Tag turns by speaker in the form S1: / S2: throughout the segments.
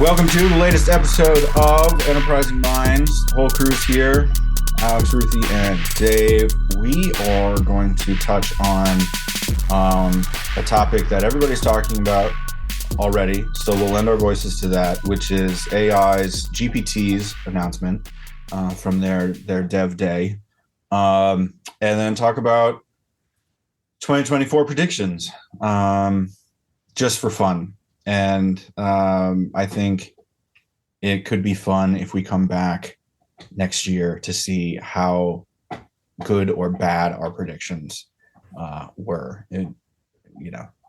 S1: Welcome to the latest episode of Enterprising Minds. The whole crew's here. Alex, Ruthi, and Dave. We are going to touch on a topic that everybody's talking about already, so we'll lend our voices to that, which is AI's GPTs announcement from their dev day, and then talk about 2024 predictions, just for fun. And I think it could be fun if we come back next year to see how good or bad our predictions were.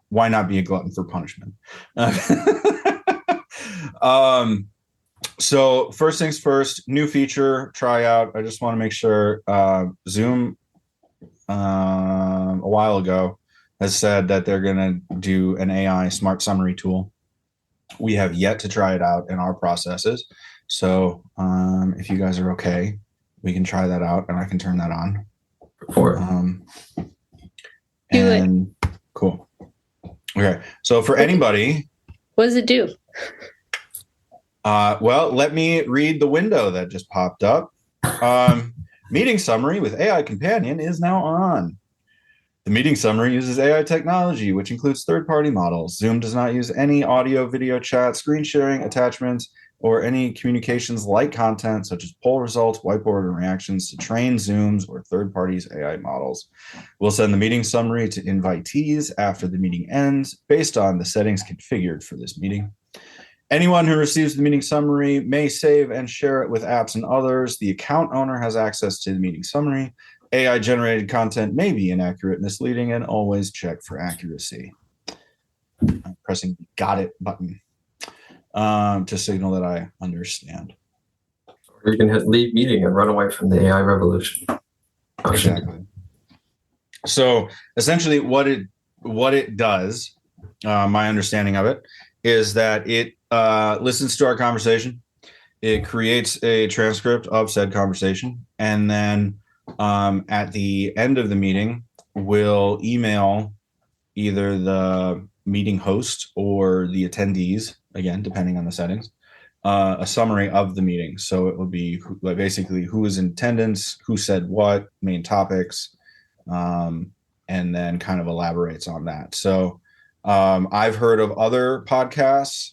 S1: Why not be a glutton for punishment? So first things first, new feature tryout. I just want to make sure Zoom a while ago has said that they're going to do an AI smart summary tool. We have yet to try it out in our processes. So if you guys are okay, we can try that out and I can turn that on. Cool. Okay. So for anybody.
S2: What does it do?
S1: Well, let me read the window that just popped up. Meeting summary with AI Companion is now on. The meeting summary uses AI technology, which includes third-party models. Zoom does not use any audio, video chat, screen sharing, attachments, or any communications-like content, such as poll results, whiteboard, and reactions to train Zoom's or third parties' AI models. We'll send the meeting summary to invitees after the meeting ends, based on the settings configured for this meeting. Anyone who receives the meeting summary may save and share it with apps and others. The account owner has access to the meeting summary. AI-generated content may be inaccurate, misleading, and always check for accuracy. I'm pressing the got it button to signal that I understand.
S3: Or you can hit leave meeting and run away from the AI revolution.
S1: Exactly. So essentially what it does, my understanding of it, is that it listens to our conversation. It creates a transcript of said conversation, and then at the end of the meeting, we'll email either the meeting host or the attendees, again, depending on the settings, a summary of the meeting. So it will be basically who is in attendance, who said what, main topics, and then kind of elaborates on that. So I've heard of other podcasts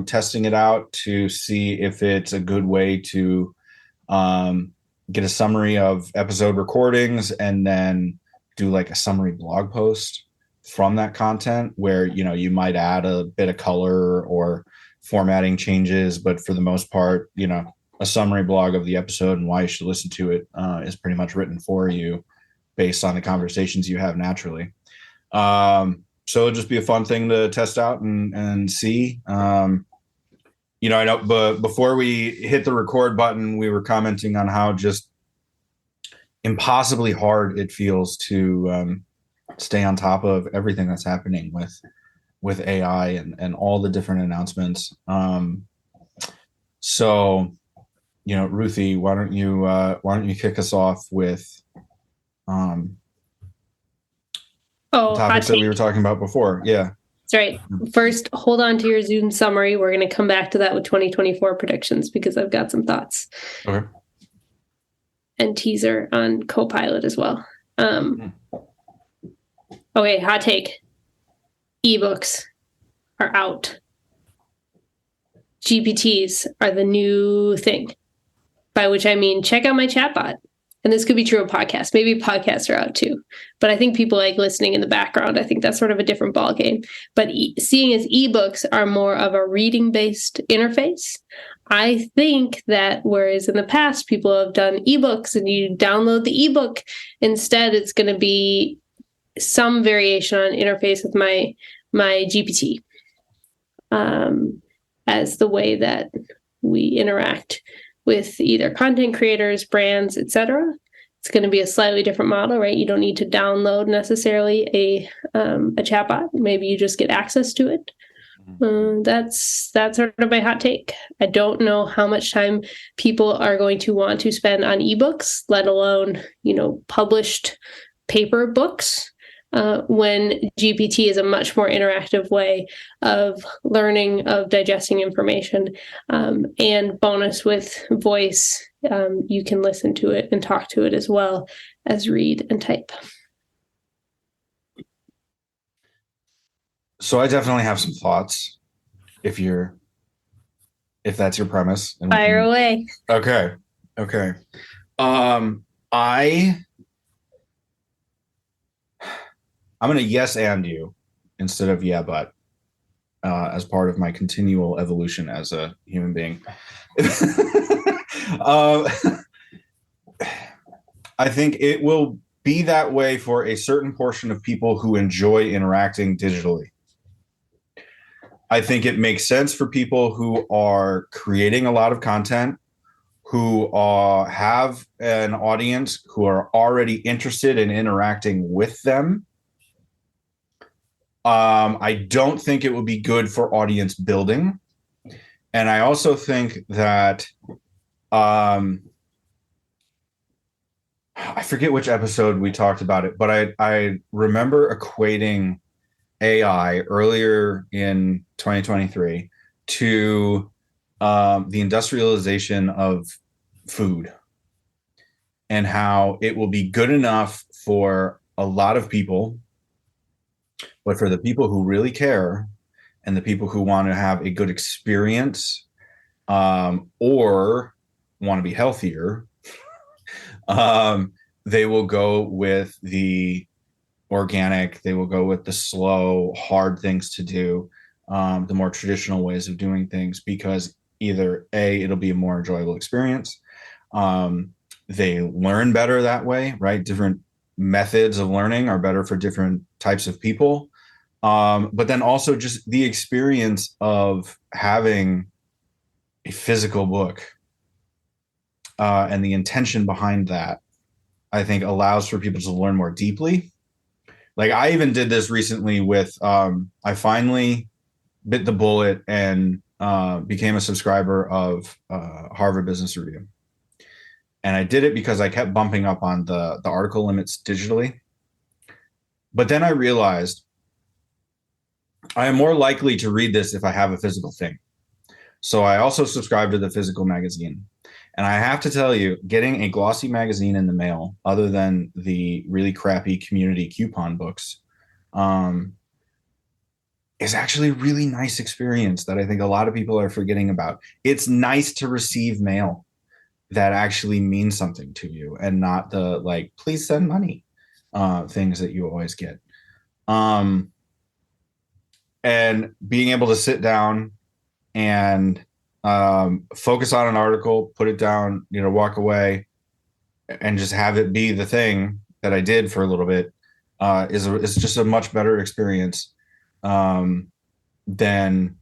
S1: testing it out to see if it's a good way to get a summary of episode recordings and then do like a summary blog post from that content where, you might add a bit of color or formatting changes, but for the most part, a summary blog of the episode and why you should listen to it is pretty much written for you based on the conversations you have naturally. So it'll just be a fun thing to test out and see. I know, but before we hit the record button, we were commenting on how just impossibly hard it feels to stay on top of everything that's happening with AI and all the different announcements. So, Ruthi, why don't you kick us off with topics that we were talking about before? Yeah.
S2: That's right. First, hold on to your Zoom summary. We're going to come back to that with 2024 predictions because I've got some thoughts.
S1: Okay.
S2: And teaser on Copilot as well. Okay, hot take. Ebooks are out. GPTs are the new thing. By which I mean, check out my chatbot. And this could be true of podcasts. Maybe podcasts are out too. But I think people like listening in the background. I think that's sort of a different ballgame. But seeing as ebooks are more of a reading-based interface, I think that whereas in the past people have done ebooks and you download the ebook, instead it's going to be some variation on interface with my GPT as the way that we interact with either content creators, brands, etc. It's going to be a slightly different model, right? You don't need to download necessarily a chatbot. Maybe you just get access to it. That's sort of my hot take. I don't know how much time people are going to want to spend on ebooks, let alone, published paper books. when GPT is a much more interactive way of learning, of digesting information. And bonus with voice, you can listen to it and talk to it as well as read and type.
S1: So I definitely have some thoughts if that's your premise. And
S2: Fire away.
S1: Okay. I'm going to yes and you instead of yeah, but as part of my continual evolution as a human being. I think it will be that way for a certain portion of people who enjoy interacting digitally. I think it makes sense for people who are creating a lot of content, who have an audience, who are already interested in interacting with them. I don't think it would be good for audience building. And I also think that I forget which episode we talked about it, but I remember equating AI earlier in 2023 to the industrialization of food and how it will be good enough for a lot of people, but for the people who really care and the people who want to have a good experience or want to be healthier, they will go with the organic, they will go with the slow, hard things to do, the more traditional ways of doing things, because either A, it'll be a more enjoyable experience. They learn better that way, right? Different methods of learning are better for different types of people. But then also just the experience of having a physical book and the intention behind that, I think allows for people to learn more deeply. Like I even did this recently with, I finally bit the bullet and became a subscriber of Harvard Business Review. And I did it because I kept bumping up on the article limits digitally. But then I realized I am more likely to read this if I have a physical thing. So I also subscribe to the physical magazine. And I have to tell you, getting a glossy magazine in the mail, other than the really crappy community coupon books, is actually a really nice experience that I think a lot of people are forgetting about. It's nice to receive mail that actually means something to you and not the like, please send money things that you always get. And being able to sit down and focus on an article, put it down, walk away and just have it be the thing that I did for a little bit is just a much better experience than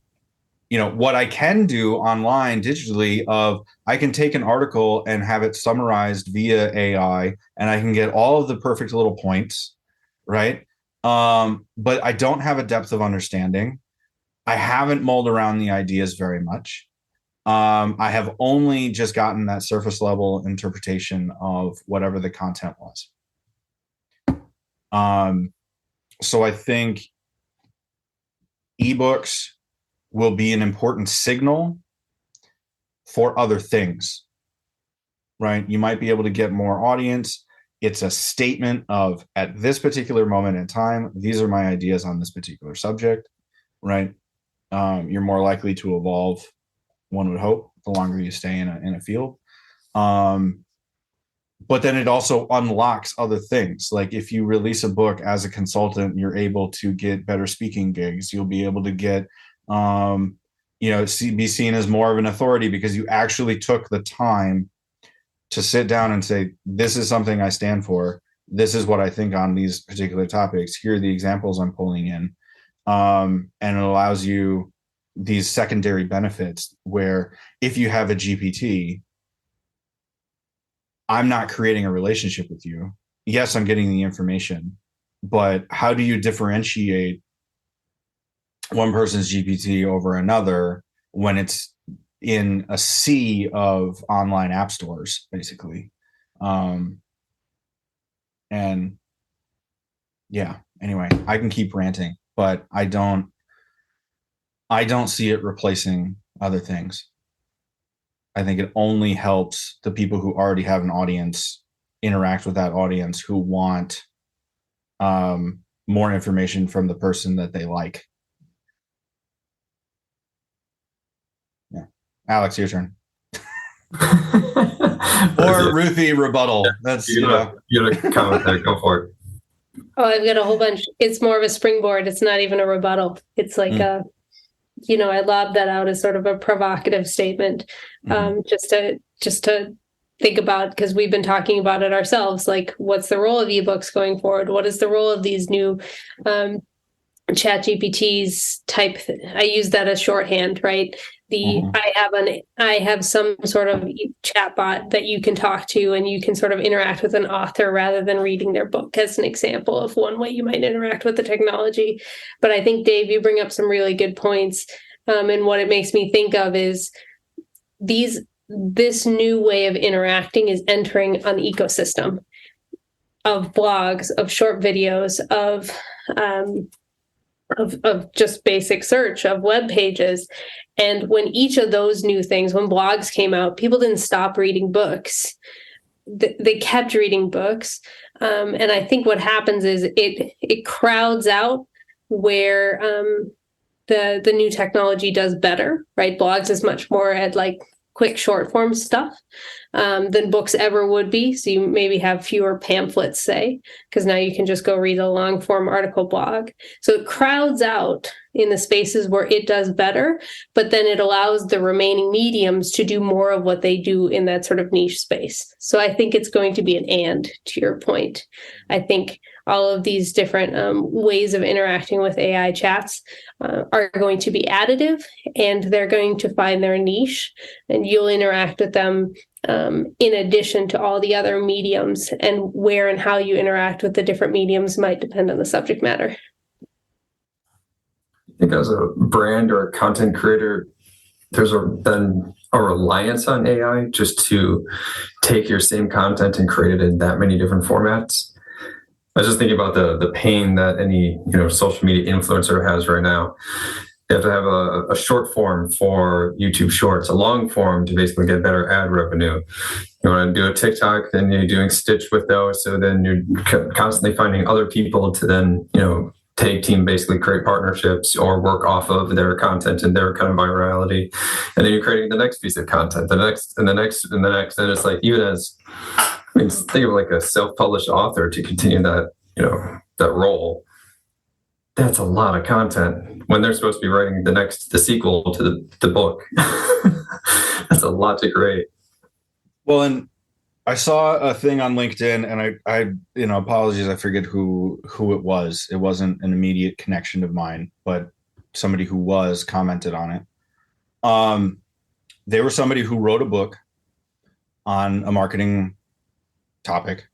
S1: what I can do online digitally. Of I can take an article and have it summarized via AI and I can get all of the perfect little points, right? But I don't have a depth of understanding. I haven't mulled around the ideas very much. I have only just gotten that surface level interpretation of whatever the content was. So I think ebooks will be an important signal for other things, right? You might be able to get more audience. It's a statement of, at this particular moment in time, these are my ideas on this particular subject, right? You're more likely to evolve, one would hope, the longer you stay in a field. But then it also unlocks other things. Like if you release a book as a consultant, you're able to get better speaking gigs. You'll be able to get, be seen as more of an authority because you actually took the time to sit down and say, this is something I stand for. This is what I think on these particular topics. Here are the examples I'm pulling in. And it allows you these secondary benefits where if you have a GPT, I'm not creating a relationship with you. Yes, I'm getting the information, but how do you differentiate one person's GPT over another when it's in a sea of online app stores, basically? And yeah, Anyway, I can keep ranting, but I don't see it replacing other things. I think it only helps the people who already have an audience interact with that audience who want more information from the person that they like. Yeah. Alex, your turn. Or Ruthi rebuttal. That's
S3: you got a comment there. Go for it.
S2: Oh, I've got a whole bunch. It's more of a springboard. It's not even a rebuttal. It's like I lob that out as sort of a provocative statement, just to think about, because we've been talking about it ourselves. Like, what's the role of ebooks going forward? What is the role of these new chat GPTs type? I use that as shorthand, right? I have some sort of chat bot that you can talk to, and you can sort of interact with an author rather than reading their book, as an example of one way you might interact with the technology. But I think, Dave, you bring up some really good points. And what it makes me think of is this new way of interacting is entering an ecosystem of blogs, of short videos, of just basic search, of web pages. And when each of those new things, when blogs came out, people didn't stop reading books. They kept reading books. And I think what happens is it crowds out where the new technology does better, right? Blogs is much more at like quick short form stuff than books ever would be. So you maybe have fewer pamphlets, say, because now you can just go read a long form article blog. So it crowds out in the spaces where it does better, but then it allows the remaining mediums to do more of what they do in that sort of niche space. So I think it's going to be an and, to your point. I think all of these different ways of interacting with AI chats are going to be additive, and they're going to find their niche, and you'll interact with them in addition to all the other mediums, and where and how you interact with the different mediums might depend on the subject matter.
S3: I think as a brand or a content creator, there's been a reliance on AI just to take your same content and create it in that many different formats. I was just thinking about the pain that any social media influencer has right now. You have to have a short form for YouTube Shorts, a long form to basically get better ad revenue. You want to do a TikTok, then you're doing Stitch with those, so then you're constantly finding other people to then tag team, basically create partnerships or work off of their content and their kind of virality. And then you're creating the next piece of content, the next and the next and the next. And it's like, even as, think of like a self-published author to continue that, that role. That's a lot of content when they're supposed to be writing the sequel to the book. That's a lot to create.
S1: Well, and I saw a thing on LinkedIn, and I apologies, I forget who it was. It wasn't an immediate connection of mine, but somebody who was commented on it. They were somebody who wrote a book on a marketing topic,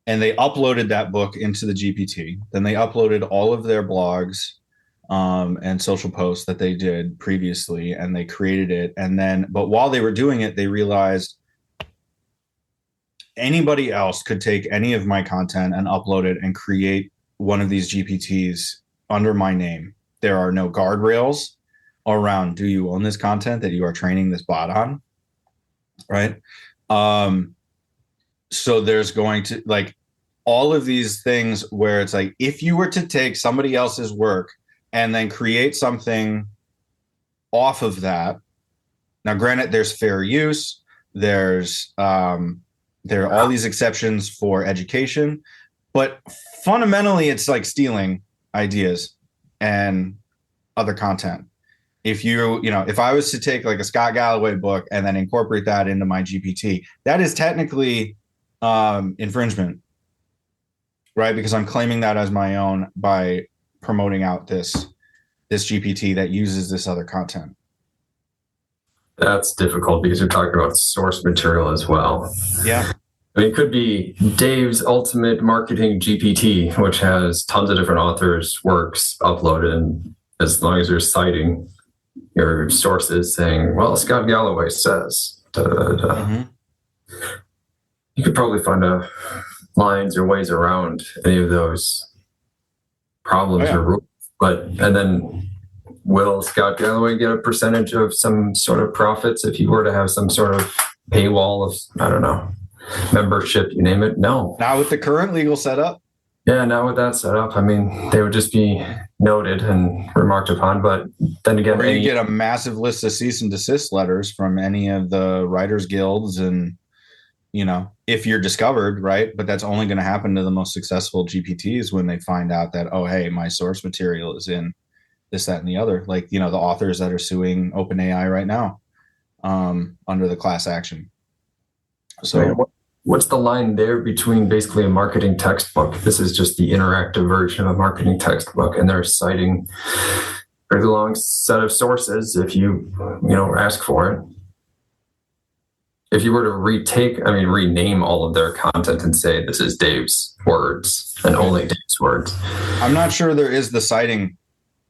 S1: and they uploaded that book into the GPT. Then they uploaded all of their blogs and social posts that they did previously, and they created it. But while they were doing it, they realized anybody else could take any of my content and upload it and create one of these GPTs under my name. There are no guardrails around, do you own this content that you are training this bot on? Right. So there's going to, like, all of these things where it's like, if you were to take somebody else's work and then create something off of that. Now, granted, there's fair use. There are all these exceptions for education, but fundamentally it's like stealing ideas and other content. If if I was to take like a Scott Galloway book and then incorporate that into my GPT, that is technically infringement, right? Because I'm claiming that as my own by promoting out this GPT that uses this other content.
S3: That's difficult because you're talking about source material as well.
S1: Yeah.
S3: It could be Dave's Ultimate Marketing GPT, which has tons of different authors' works uploaded. And as long as you're citing your sources saying, well, Scott Galloway says, mm-hmm. You could probably find lines or ways around any of those problems or rules. And then will Scott Galloway get a percentage of some sort of profits if you were to have some sort of paywall of, I don't know, membership, you name it? No.
S1: Not with the current legal setup.
S3: Yeah, not with that setup. I mean, they would just be noted and remarked upon. But then again,
S1: or you get a massive list of cease and desist letters from any of the writers guilds, and if you're discovered, right? But that's only going to happen to the most successful GPTs when they find out that, oh, hey, my source material is in this, that, and the other. Like, the authors that are suing OpenAI right now under the class action. So
S3: what's the line there between basically a marketing textbook? This is just the interactive version of a marketing textbook, and they're citing a very long set of sources if you ask for it. If you were to rename all of their content and say this is Dave's words and only Dave's words.
S1: I'm not sure there is the citing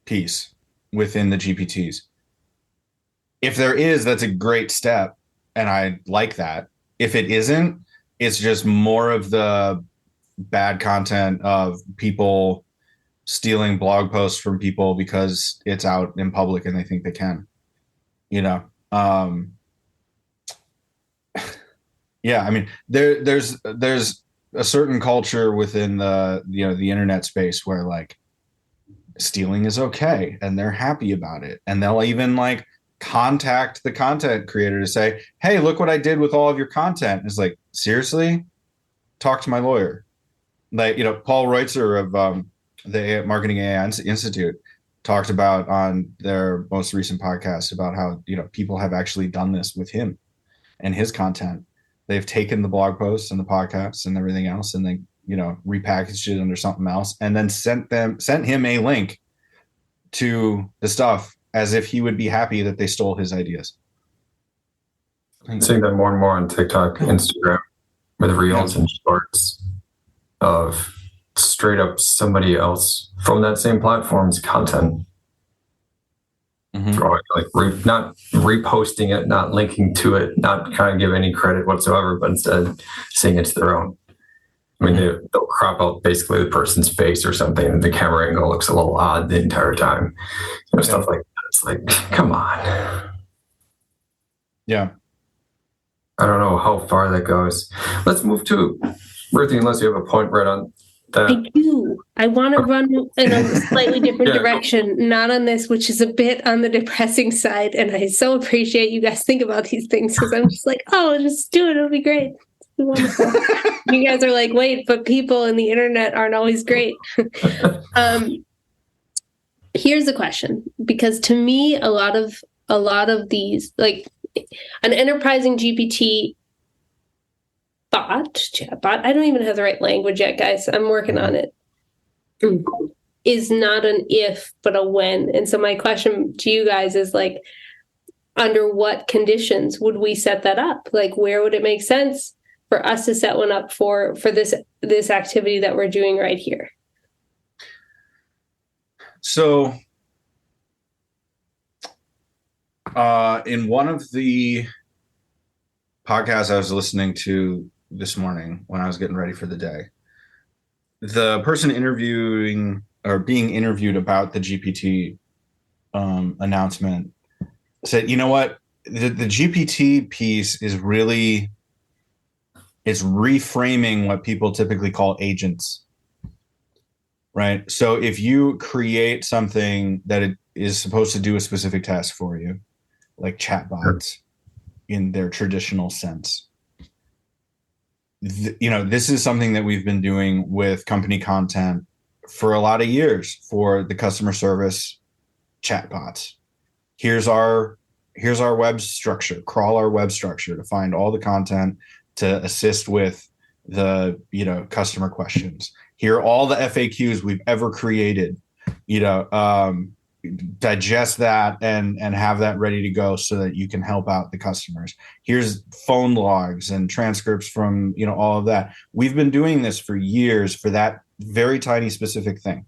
S1: piece within the GPTs. If there is, that's a great step, and I like that. If it isn't, it's just more of the bad content of people stealing blog posts from people because it's out in public and they think they can, yeah, I mean, there's a certain culture within the the internet space where like stealing is okay and they're happy about it, and they'll even like contact the content creator to say, hey, look what I did with all of your content. It's like, seriously? Talk to my lawyer. Like, Paul Reutzer of the Marketing AI Institute talked about on their most recent podcast about how people have actually done this with him and his content. They've taken the blog posts and the podcasts and everything else, and then repackaged it under something else, and then sent him a link to the stuff as if he would be happy that they stole his ideas.
S3: I'm seeing that more and more on TikTok, Instagram, with reels and shorts of straight up somebody else from that same platform's content. Like not reposting it, not linking to it, not trying to give any credit whatsoever, but instead saying it's their own. I mean, they'll crop out basically the person's face or something, and the camera angle looks a little odd the entire time. Stuff like that. It's like, come on.
S1: Yeah.
S3: I don't know how far that goes. Let's move to Ruthi, unless you have a point right on that.
S2: I do. I want to run in a slightly different direction, not on this, which is a bit on the depressing side. And I so appreciate you guys think about these things, because I'm just like, oh, just do it. It'll be great. It'll be wonderful. You guys are like, wait, but people in the internet aren't always great. Here's the question, because to me, a lot of these, like an enterprising GPT chatbot, I don't even have the right language yet, guys. I'm working on it. Is not an if, but a when. And so my question to you guys is like, under what conditions would we set that up? Like, where would it make sense for us to set one up for this activity that we're doing right here?
S1: So, in one of the podcasts I was listening to this morning when I was getting ready for the day, the person interviewing or being interviewed about the GPT announcement said, you know what, the GPT piece is really, it's reframing what people typically call agents. Right. So if you create something that it is supposed to do a specific task for you, like chatbots in their traditional sense, this is something that we've been doing with company content for a lot of years for the customer service chatbots. Here's our web structure, crawl our web structure to find all the content to assist with the, customer questions. Here are all the FAQs we've ever created, digest that and have that ready to go so that you can help out the customers. Here's phone logs and transcripts from, all of that. We've been doing this for years for that very tiny specific thing.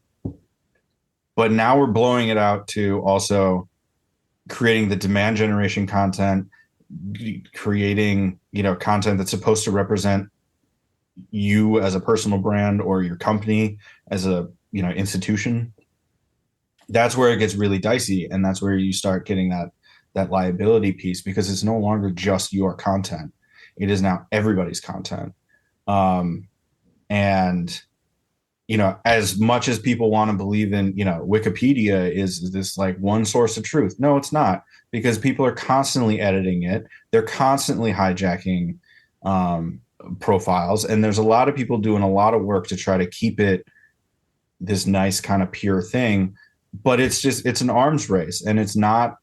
S1: But now we're blowing it out to also creating the demand generation content, creating, content that's supposed to represent you as a personal brand or your company as a institution, that's where it gets really dicey, and that's where you start getting that liability piece, because it's no longer just your content. It is now everybody's content. And as much as people want to believe in, Wikipedia is this like one source of truth. No, it's not, because people are constantly editing it. They're constantly hijacking profiles. And there's a lot of people doing a lot of work to try to keep it this nice kind of pure thing. But it's an arms race, and it's not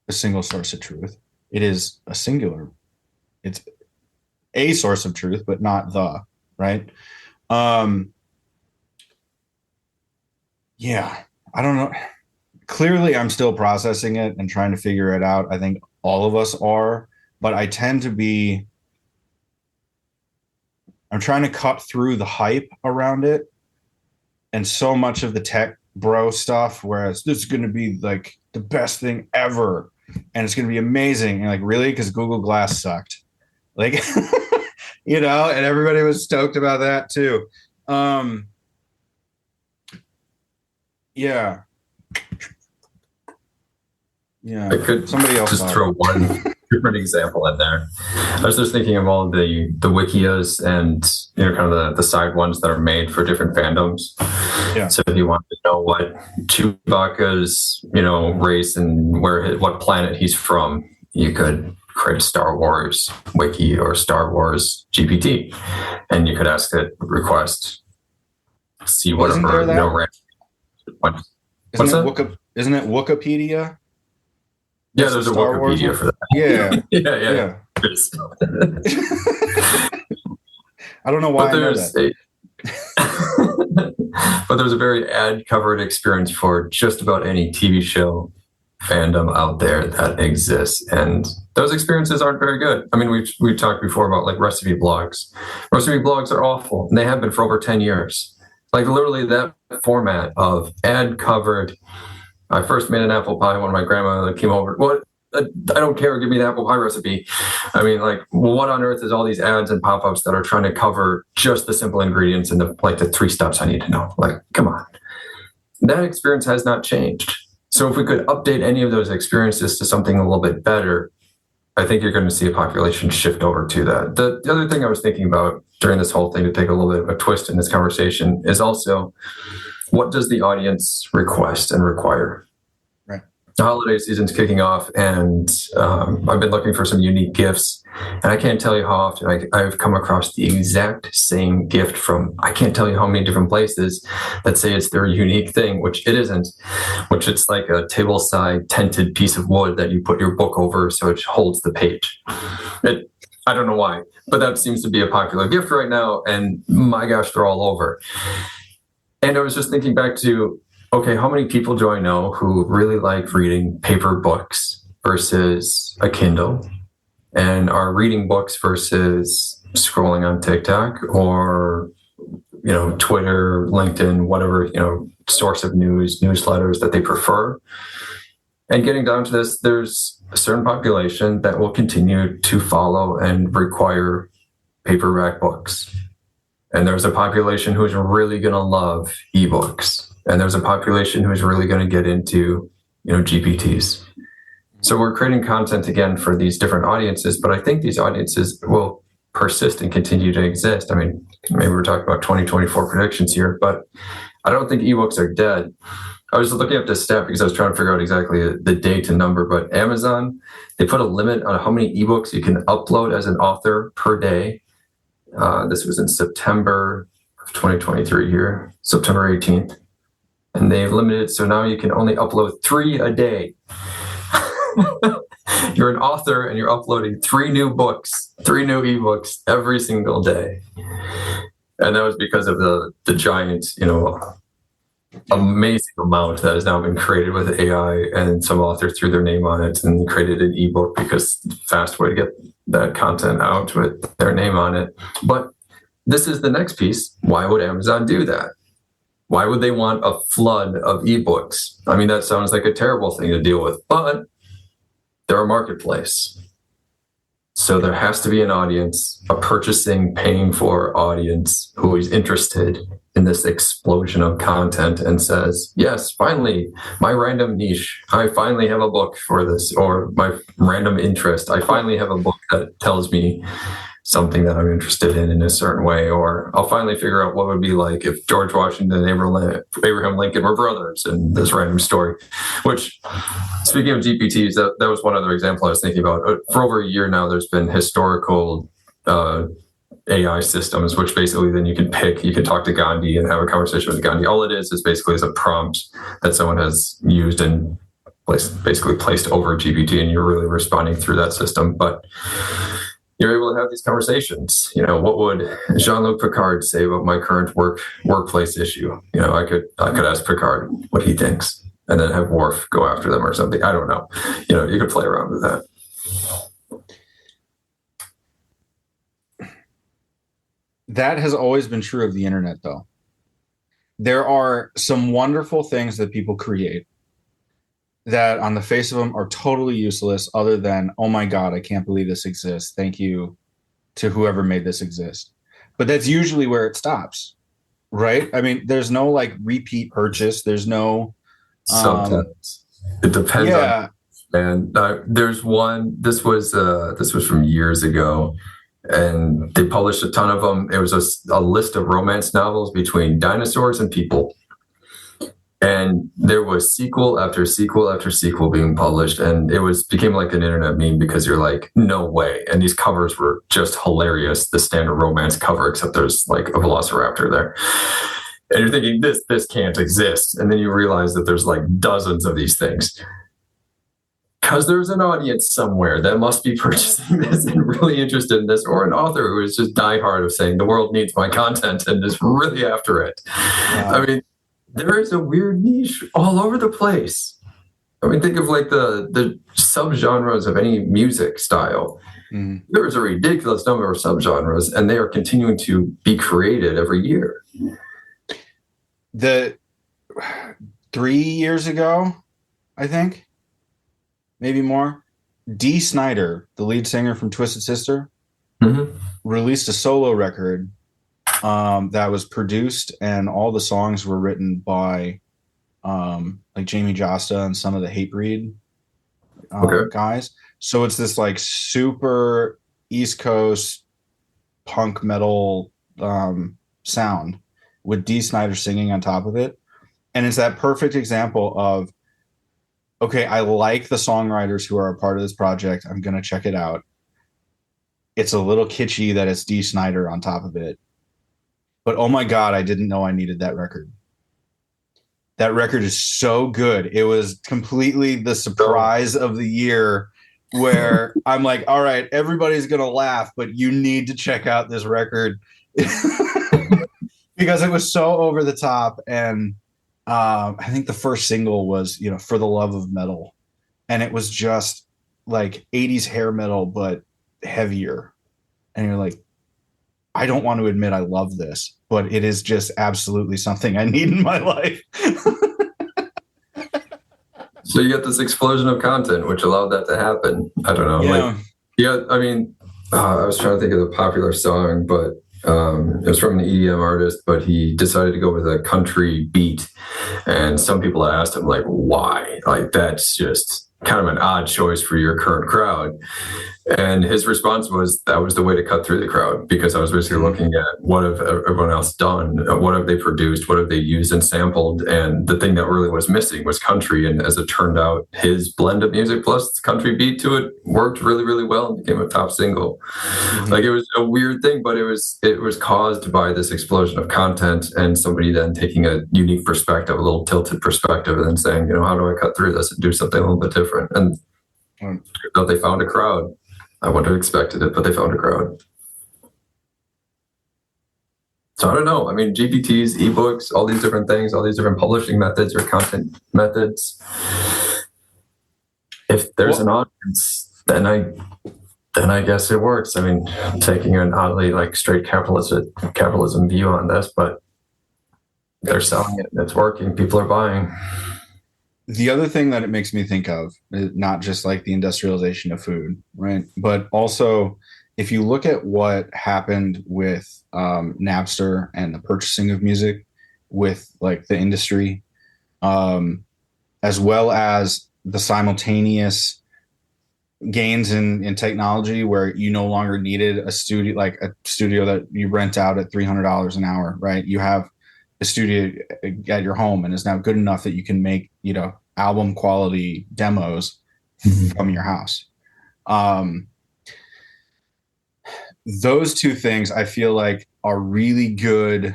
S1: a single source of truth. It is it's a source of truth, but not the, right? Yeah, I don't know. Clearly, I'm still processing it and trying to figure it out. I think all of us are, but I'm trying to cut through the hype around it and so much of the tech bro stuff, whereas this is going to be like the best thing ever and it's going to be amazing. And like, really? Because Google Glass sucked. Like, and everybody was stoked about that too. Yeah.
S3: I could
S1: somebody else
S3: just throw one different example in there. I was just thinking of all the wikias and kind of the side ones that are made for different fandoms.
S1: Yeah.
S3: So if you want to know what Chewbacca's race and what planet he's from, you could create a Star Wars wiki or Star Wars GPT, and you could ask it request, see whatever
S1: Isn't it Wikipedia?
S3: Yeah, there's a Wikipedia for that.
S1: Yeah.
S3: yeah.
S1: I don't know why I know that.
S3: But there's a very ad-covered experience for just about any TV show fandom out there that exists, and those experiences aren't very good. I mean, we've talked before about like recipe blogs. Recipe blogs are awful, and they have been for over 10 years. Like literally that format of ad-covered. I first made an apple pie when my grandma came over. What? I don't care. Give me the apple pie recipe. I mean, like, well, what on earth is all these ads and pop-ups that are trying to cover just the simple ingredients and the 3 steps I need to know? Like, come on. That experience has not changed. So if we could update any of those experiences to something a little bit better, I think you're going to see a population shift over to that. The other thing I was thinking about during this whole thing, to take a little bit of a twist in this conversation, is also, what does the audience request and require?
S1: Right.
S3: The holiday season's kicking off, and I've been looking for some unique gifts, and I can't tell you how often I've come across the exact same gift from I can't tell you how many different places that say it's their unique thing, which it isn't, which it's like a table-side tented piece of wood that you put your book over so it holds the page. I don't know why, but that seems to be a popular gift right now, and my gosh, they're all over. And I was just thinking back to, okay, how many people do I know who really like reading paper books versus a Kindle, and are reading books versus scrolling on TikTok or, Twitter, LinkedIn, whatever, source of newsletters that they prefer? And getting down to this, there's a certain population that will continue to follow and require paperback books. And there's a population who's really going to love ebooks. And there's a population who's really going to get into, GPTs. So we're creating content again for these different audiences, but I think these audiences will persist and continue to exist. I mean, maybe we're talking about 2024 predictions here, but I don't think ebooks are dead. I was looking up this stat because I was trying to figure out exactly the date and number, but Amazon, they put a limit on how many ebooks you can upload as an author per day. This was in September of 2023 here, September 18th. And they've limited, so now you can only upload 3 a day. You're an author and you're uploading 3 new books, 3 new ebooks every single day. And that was because of the giant, amazing amount that has now been created with AI, and some authors threw their name on it and created an ebook because it's the fast way to get that content out with their name on it. But this is the next piece. Why would Amazon do that? Why would they want a flood of ebooks? I mean, that sounds like a terrible thing to deal with, but they're a marketplace. So there has to be an audience, a purchasing, paying for audience who is interested in this explosion of content and says, yes, finally, my random niche, I finally have a book for this, or my random interest, I finally have a book that tells me something that I'm interested in a certain way, or I'll finally figure out what it would be like if George Washington and Abraham Lincoln were brothers in this random story. Which, speaking of GPTs, that was one other example I was thinking about. For over a year now, there's been historical AI systems, which basically then you can talk to Gandhi and have a conversation with Gandhi. All it is basically a prompt that someone has used and basically placed over GPT, and you're really responding through that system. But you're able to have these conversations. What would Jean-Luc Picard say about my current workplace issue? I could ask Picard what he thinks, and then have Worf go after them or something. I don't know. You could play around with that.
S1: That has always been true of the internet, though. There are some wonderful things that people create that on the face of them are totally useless, other than, oh my God, I can't believe this exists. Thank you to whoever made this exist. But that's usually where it stops, right? I mean, there's no repeat purchase. There's no...
S3: Sometimes. It depends on... And there's one, this was from years ago, and they published a ton of them. It was a list of romance novels between dinosaurs and people. And there was sequel after sequel after sequel being published, and became like an internet meme, because you're like, no way. And these covers were just hilarious. The standard romance cover, except there's like a velociraptor there. And you're thinking, this can't exist. And then you realize that there's like dozens of these things. Because there's an audience somewhere that must be purchasing this and really interested in this, or an author who is just diehard of saying the world needs my content and is really after it. Wow. I mean, there is a weird niche all over the place. I mean, think of like the subgenres of any music style. Mm. There is a ridiculous number of subgenres, and they are continuing to be created every year.
S1: 3 years ago, I think, maybe more, Dee Snider, the lead singer from Twisted Sister, released a solo record that was produced, and all the songs were written by like Jamie Josta and some of the Hatebreed guys. So it's this like super East Coast punk metal sound with Dee Snider singing on top of it. And it's that perfect example of, okay, I like the songwriters who are a part of this project. I'm going to check it out. It's a little kitschy that it's Dee Snider on top of it. But oh my God, I didn't know I needed that record. That record is so good. It was completely the surprise of the year, where I'm like, all right, everybody's going to laugh, but you need to check out this record. Because it was so over the top. And I think the first single was, For the Love of Metal. And it was just like 80s hair metal, but heavier. And you're like, I don't want to admit I love this, but it is just absolutely something I need in my life.
S3: So you get this explosion of content, which allowed that to happen. I don't know. I mean, I was trying to think of the popular song, but it was from an EDM artist, but he decided to go with a country beat. And some people asked him, like, why? Like, that's just kind of an odd choice for your current crowd. And his response was, that was the way to cut through the crowd, because I was basically looking at what have everyone else done, what have they produced, what have they used and sampled, and the thing that really was missing was country. And as it turned out, his blend of music plus country beat to it worked really, really well and became a top single. Mm-hmm. Like, it was a weird thing, but it was caused by this explosion of content, and somebody then taking a unique perspective, a little tilted perspective, and then saying, how do I cut through this and do something a little bit different? And they found a crowd. I wouldn't have expected it, but they found a crowd. So I don't know. I mean, GPTs, ebooks, all these different things, all these different publishing methods or content methods. If there's an audience, then I guess it works. I mean, I'm taking an oddly like straight capitalism view on this, but they're selling it. It's working. People are buying.
S1: The other thing that it makes me think of, not just like the industrialization of food, right? But also, if you look at what happened with Napster and the purchasing of music with like the industry, as well as the simultaneous gains in technology where you no longer needed a studio, like a studio that you rent out at $300 an hour, right? You have a studio at your home and is now good enough that you can make, album quality demos from your house. Those two things I feel like are really good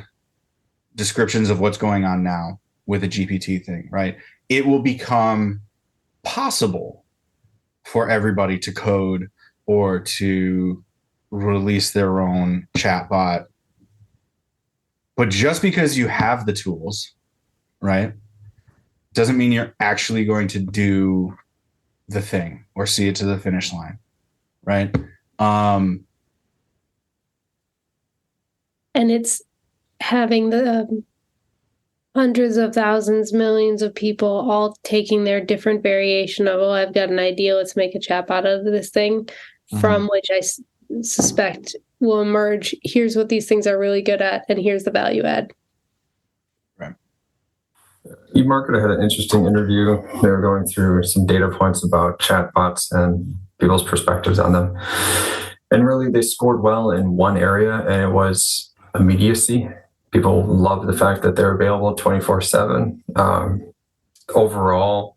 S1: descriptions of what's going on now with the GPT thing, right? It will become possible for everybody to code or to release their own chatbot. But just because you have the tools, right, doesn't mean you're actually going to do the thing or see it to the finish line, right?
S2: And it's having the hundreds of thousands, millions of people all taking their different variation of, I've got an idea, let's make a chatbot out of this thing, from which I suspect will emerge, here's what these things are really good at, and here's the value add.
S1: Right.
S3: eMarketer had an interesting interview. They were going through some data points about chatbots and people's perspectives on them. And really, they scored well in one area, and it was immediacy. People love the fact that they're available 24/7. Overall,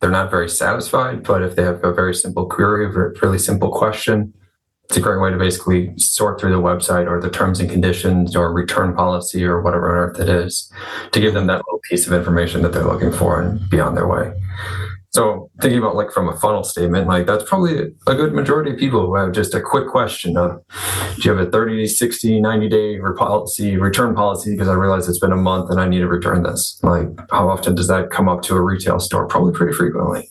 S3: they're not very satisfied, but if they have a very simple query, a really simple question, it's a great way to basically sort through the website or the terms and conditions or return policy or whatever on earth it is to give them that little piece of information that they're looking for and be on their way. So thinking about like from a funnel statement, like that's probably a good majority of people who have just a quick question of, do you have a 30, 60, 90-day return policy? Because I realize it's been a month and I need to return this. Like how often does that come up to a retail store? Probably pretty frequently.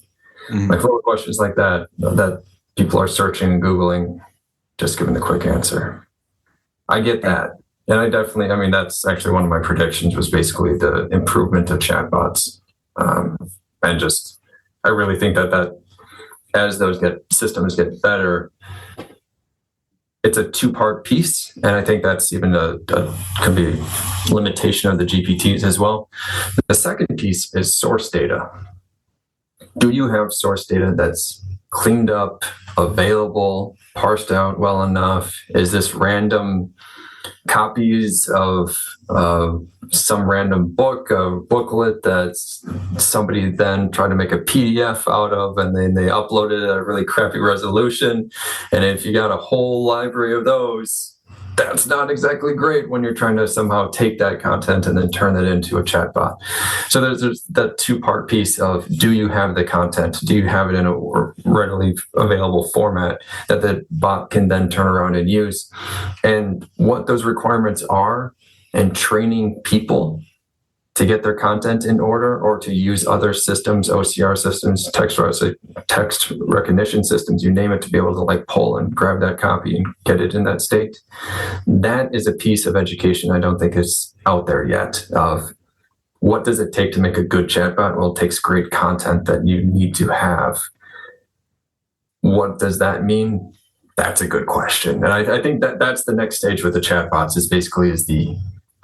S3: Like little questions like that people are searching and Googling, just giving the quick answer. I get that. And that's actually one of my predictions was basically the improvement of chatbots. I really think that as those systems get better, it's a two-part piece. And I think that's even can be a limitation of the GPTs as well. The second piece is source data. Do you have source data that's cleaned up, available, parsed out well enough? Is this random copies of some random book, a booklet that's somebody then tried to make a PDF out of, and then they uploaded at a really crappy resolution? And if you got a whole library of those, that's not exactly great when you're trying to somehow take that content and then turn it into a chatbot. So there's that two-part piece of, do you have the content? Do you have it in a readily available format that the bot can then turn around and use? And what those requirements are, and training people to get their content in order or to use other systems, OCR systems, text recognition systems, you name it, to be able to like pull and grab that copy and get it in that state. That is a piece of education I don't think is out there yet of what does it take to make a good chatbot? Well, it takes great content that you need to have. What does that mean? That's a good question. And I think that's the next stage with the chatbots is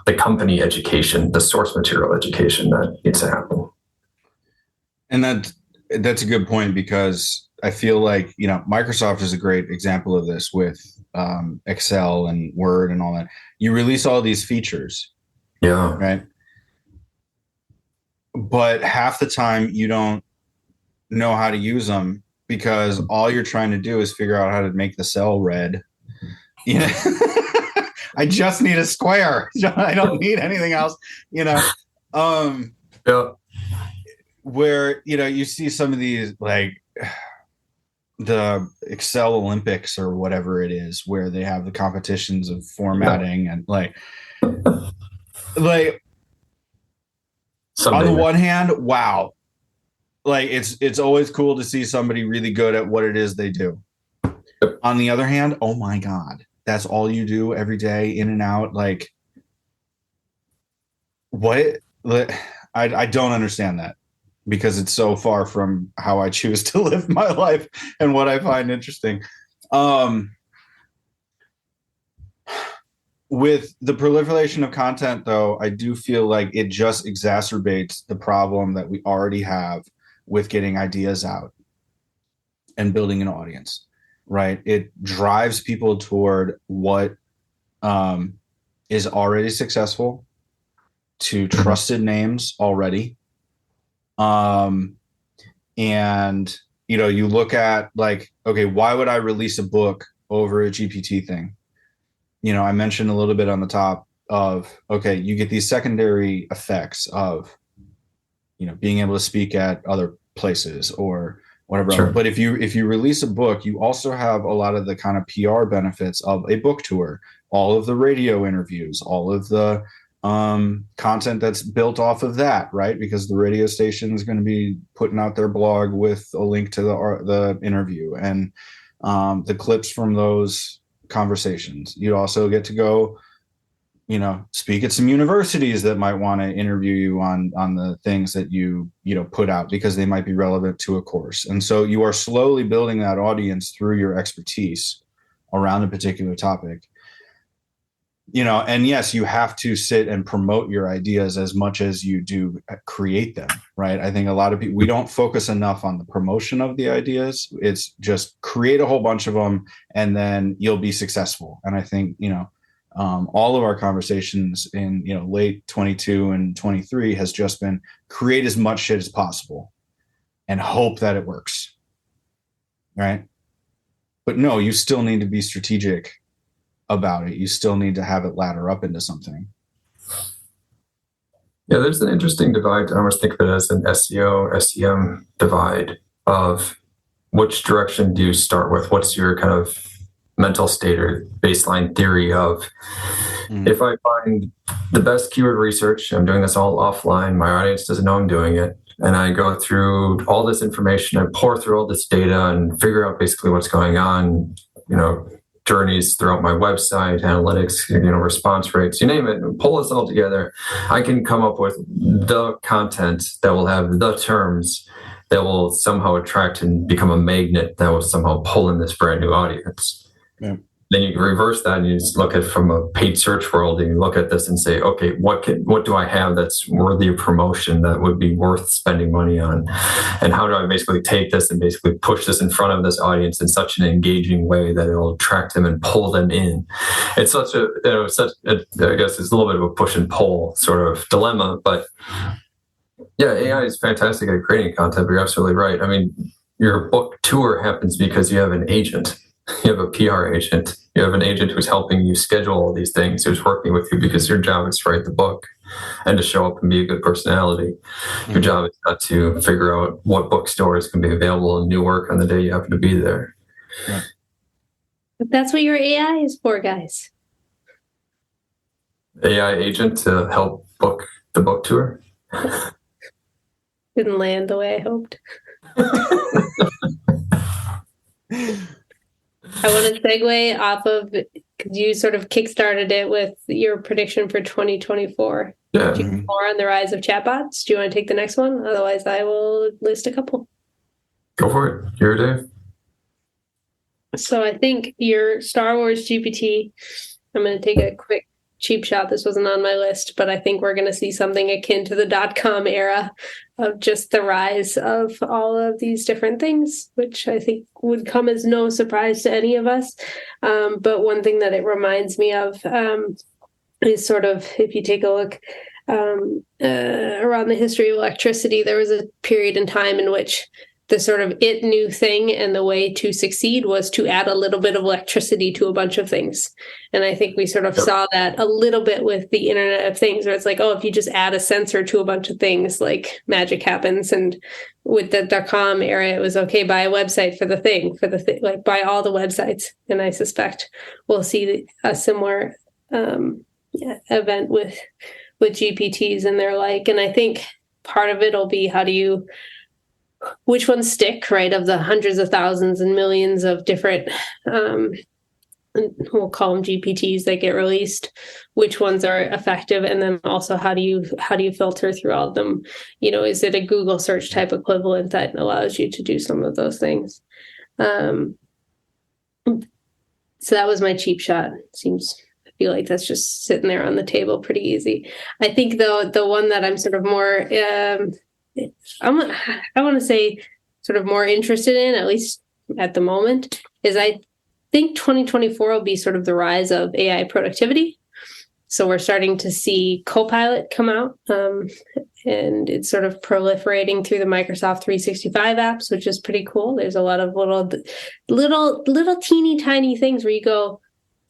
S3: the company education, the source material education that needs to happen.
S1: And that's a good point, because I feel like, Microsoft is a great example of this with Excel and Word and all that. You release all these features.
S3: Yeah.
S1: Right. But half the time you don't know how to use them because all you're trying to do is figure out how to make the cell red. I just need a square. I don't need anything else, Yeah. Where, you see some of these, like the Excel Olympics or whatever it is, where they have the competitions of formatting and like on the one hand, wow. Like it's always cool to see somebody really good at what it is they do. On the other hand, oh my God. That's all you do every day, in and out. Like, what? I don't understand that. because it's so far from how I choose to live my life and what I find interesting. With the proliferation of content, though, I do feel like it just exacerbates the problem that we already have with getting ideas out and building an audience, right? It drives people toward what is already successful, to trusted names already. And, you look at like, okay, why would I release a book over a GPT thing? I mentioned a little bit on the top of, okay, you get these secondary effects of, being able to speak at other places or whatever.
S3: Sure.
S1: But if you release a book, you also have a lot of the kind of PR benefits of a book tour, all of the radio interviews, all of the content that's built off of that, right? Because the radio station is going to be putting out their blog with a link to the interview and the clips from those conversations. You also get to go, speak at some universities that might want to interview you on the things that you put out, because they might be relevant to a course. And so you are slowly building that audience through your expertise around a particular topic. And yes, you have to sit and promote your ideas as much as you do create them, right? I think a lot of people, we don't focus enough on the promotion of the ideas. It's just create a whole bunch of them and then you'll be successful. And I think, all of our conversations in, late 22 and 23 has just been create as much shit as possible and hope that it works, right? But no, you still need to be strategic about it. You still need to have it ladder up into something.
S3: Yeah, there's an interesting divide. I almost think of it as an SEO, SEM divide of which direction do you start with? What's your kind of mental state or baseline theory of if I find the best keyword research, I'm doing this all offline, my audience doesn't know I'm doing it, and I go through all this information, I pour through all this data and figure out basically what's going on, journeys throughout my website, analytics, response rates, you name it, and pull this all together, I can come up with the content that will have the terms that will somehow attract and become a magnet that will somehow pull in this brand new audience.
S1: Yeah.
S3: Then you reverse that and you just look at it from a paid search world and you look at this and say, okay, what do I have that's worthy of promotion that would be worth spending money on? And how do I basically take this and basically push this in front of this audience in such an engaging way that it'll attract them and pull them in? It's I guess it's a little bit of a push and pull sort of dilemma, but yeah, AI is fantastic at creating content, but you're absolutely right. I mean, your book tour happens because you have an agent. You have a PR agent. You have an agent who's helping you schedule all these things, who's working with you because your job is to write the book and to show up and be a good personality. Your job is not to figure out what bookstores can be available in Newark on the day you happen to be there.
S1: Yeah.
S2: But that's what your AI is for, guys.
S3: AI agent to help book the book tour.
S2: Didn't land the way I hoped. I want to segue off of, because you sort of kickstarted it with your prediction for 2024.
S3: Yeah.
S2: Do you have more on the rise of chatbots? Do you want to take the next one? Otherwise, I will list a couple.
S3: Go for it. You're Dave.
S2: So I think your Star Wars GPT, I'm going to take a quick cheap shot. This wasn't on my list, but I think we're going to see something akin to the .com era of just the rise of all of these different things, which I think would come as no surprise to any of us. But one thing that it reminds me of is sort of, if you take a look around the history of electricity, there was a period in time in which the sort of new thing and the way to succeed was to add a little bit of electricity to a bunch of things. And I think we sort of saw that a little bit with the Internet of Things, where it's like, oh, if you just add a sensor to a bunch of things, like magic happens. And with the .com era, it was okay, buy a website for the thing, like buy all the websites. And I suspect we'll see a similar event with GPTs and their like. And I think part of it will be which ones stick, right? Of the hundreds of thousands and millions of different we'll call them GPTs that get released, which ones are effective, and then also how do you filter through all of them? Is it a Google search type equivalent that allows you to do some of those things? So that was my cheap shot. I feel like that's just sitting there on the table pretty easy. I think though the one that I'm sort of more I want to say sort of more interested in, at least at the moment, is I think 2024 will be sort of the rise of AI productivity. So we're starting to see Copilot come out, and it's sort of proliferating through the Microsoft 365 apps, which is pretty cool. There's a lot of little teeny tiny things where you go,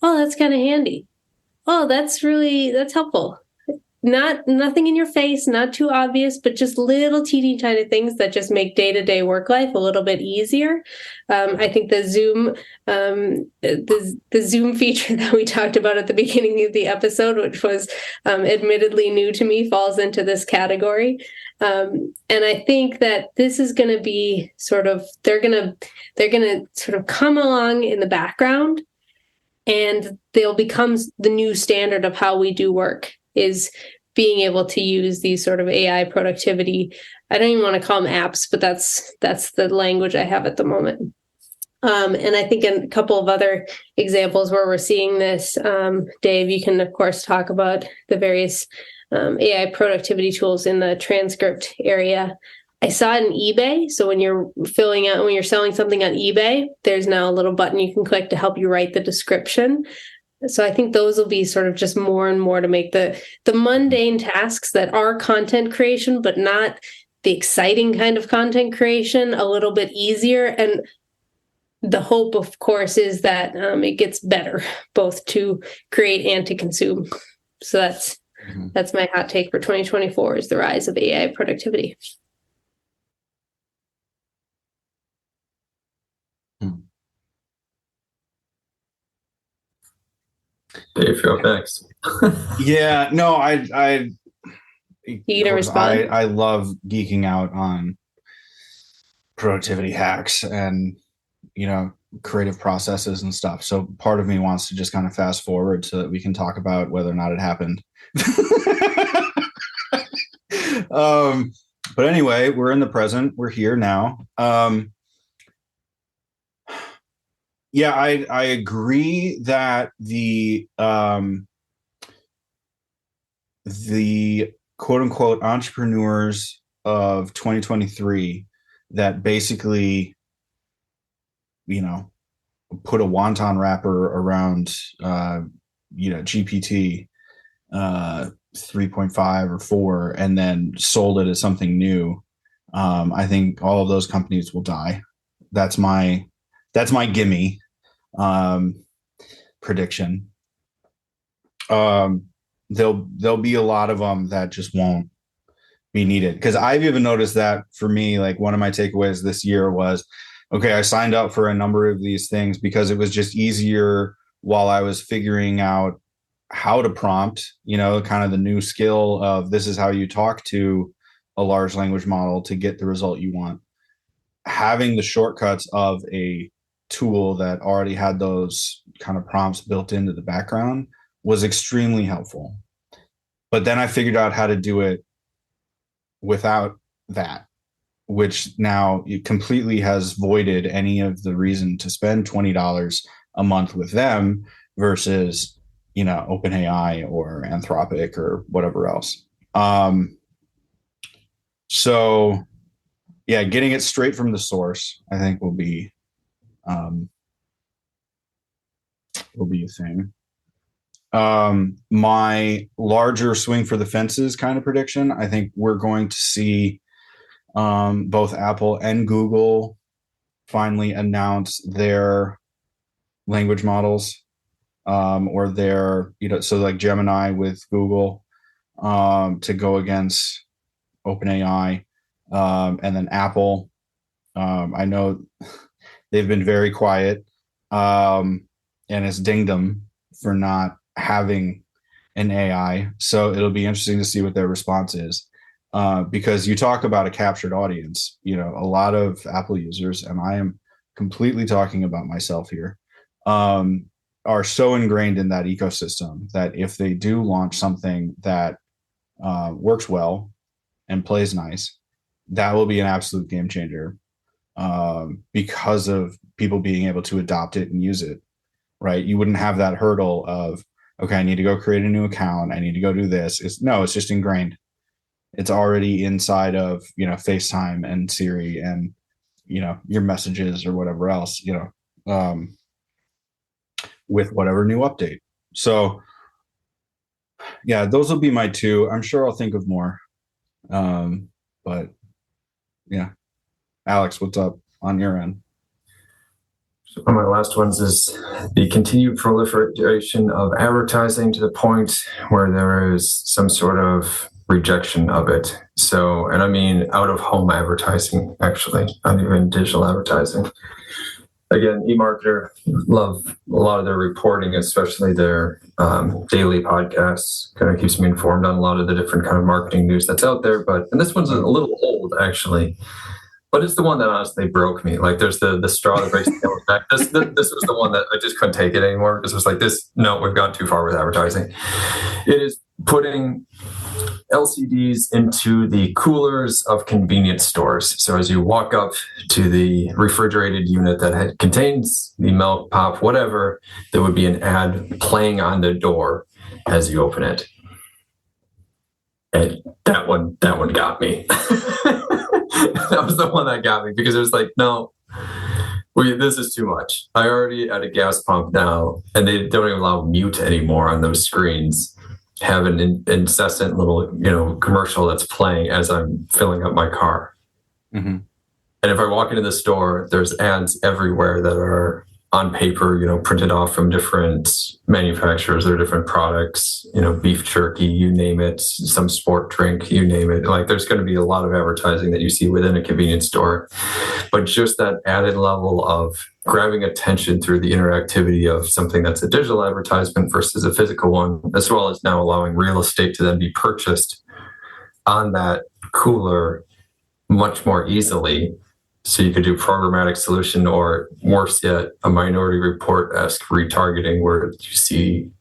S2: oh, that's kind of handy. Oh, that's helpful. Nothing in your face, not too obvious, but just little teeny tiny things that just make day-to-day work life a little bit easier. I think the Zoom feature that we talked about at the beginning of the episode, which was admittedly new to me, falls into this category. And I think that this is going to be they're going to sort of come along in the background, and they'll become the new standard of how we do work, is being able to use these sort of AI productivity. I don't even want to call them apps, but that's the language I have at the moment. And I think in a couple of other examples where we're seeing this, Dave, you can of course talk about the various AI productivity tools in the transcript area. I saw it in eBay. So when you're selling something on eBay, there's now a little button you can click to help you write the description. So I think those will be sort of just more and more to make the mundane tasks that are content creation, but not the exciting kind of content creation, a little bit easier. And the hope, of course, is that it gets better, both to create and to consume. So that's my hot take for 2024, is the rise of AI productivity.
S3: Dave, you're up next.
S1: Yeah, no, I
S2: You gonna respond?
S1: I love geeking out on productivity hacks and creative processes and stuff. So part of me wants to just kind of fast forward so that we can talk about whether or not it happened. But anyway, we're in the present. We're here now. Yeah, I agree that the quote unquote entrepreneurs of 2023 that basically, put a wonton wrapper around, GPT 3.5 or 4, and then sold it as something new. I think all of those companies will die. That's my gimme prediction. There'll be a lot of them that just won't be needed, because I've even noticed that for me, like one of my takeaways this year was, okay, I signed up for a number of these things because it was just easier while I was figuring out how to prompt, kind of the new skill of this is how you talk to a large language model to get the result you want. Having the shortcuts of a tool that already had those kind of prompts built into the background was extremely helpful. But then I figured out how to do it without that, which now it completely has voided any of the reason to spend $20 a month with them versus, OpenAI or Anthropic or whatever else. So yeah, getting it straight from the source, I think will be a thing. My larger swing for the fences kind of prediction, I think we're going to see both Apple and Google finally announce their language models, or their, so like Gemini with Google, to go against OpenAI, and then Apple. I know they've been very quiet, and it's dinged them for not having an AI. So it'll be interesting to see what their response is, because you talk about a captured audience. A lot of Apple users, and I am completely talking about myself here, are so ingrained in that ecosystem that if they do launch something that works well and plays nice, that will be an absolute game changer, because of people being able to adopt it and use it, right? You wouldn't have that hurdle of, okay, I need to go create a new account. I need to go do this. It's just ingrained. It's already inside of, FaceTime and Siri and, your messages or whatever else, with whatever new update. So yeah, those will be my two. I'm sure I'll think of more. But yeah. Alex, what's up on your end?
S3: So one of my last ones is the continued proliferation of advertising to the point where there is some sort of rejection of it. So, and I mean out of home advertising, actually, not even digital advertising. Again, eMarketer, love a lot of their reporting, especially their daily podcasts. Kind of keeps me informed on a lot of the different kind of marketing news that's out there. And this one's a little old, actually. But it's the one that honestly broke me. Like, there's the straw that breaks the camel's back. This was the one that I just couldn't take it anymore, because it was like, no, we've gone too far with advertising. It is putting LCDs into the coolers of convenience stores. So as you walk up to the refrigerated unit that contains the milk, pop, whatever, there would be an ad playing on the door as you open it. And that one got me. That was the one that got me, because it was like, no, this is too much. I already at a gas pump now, and they don't even allow mute anymore on those screens. Have an incessant little, commercial that's playing as I'm filling up my car. Mm-hmm. And if I walk into the store, there's ads everywhere that are on paper, printed off from different manufacturers or different products, beef jerky, you name it, some sport drink, you name it. Like, there's going to be a lot of advertising that you see within a convenience store, but just that added level of grabbing attention through the interactivity of something that's a digital advertisement versus a physical one, as well as now allowing real estate to then be purchased on that cooler much more easily. So you could do programmatic solution, or worse yet, a Minority Report-esque retargeting, where you see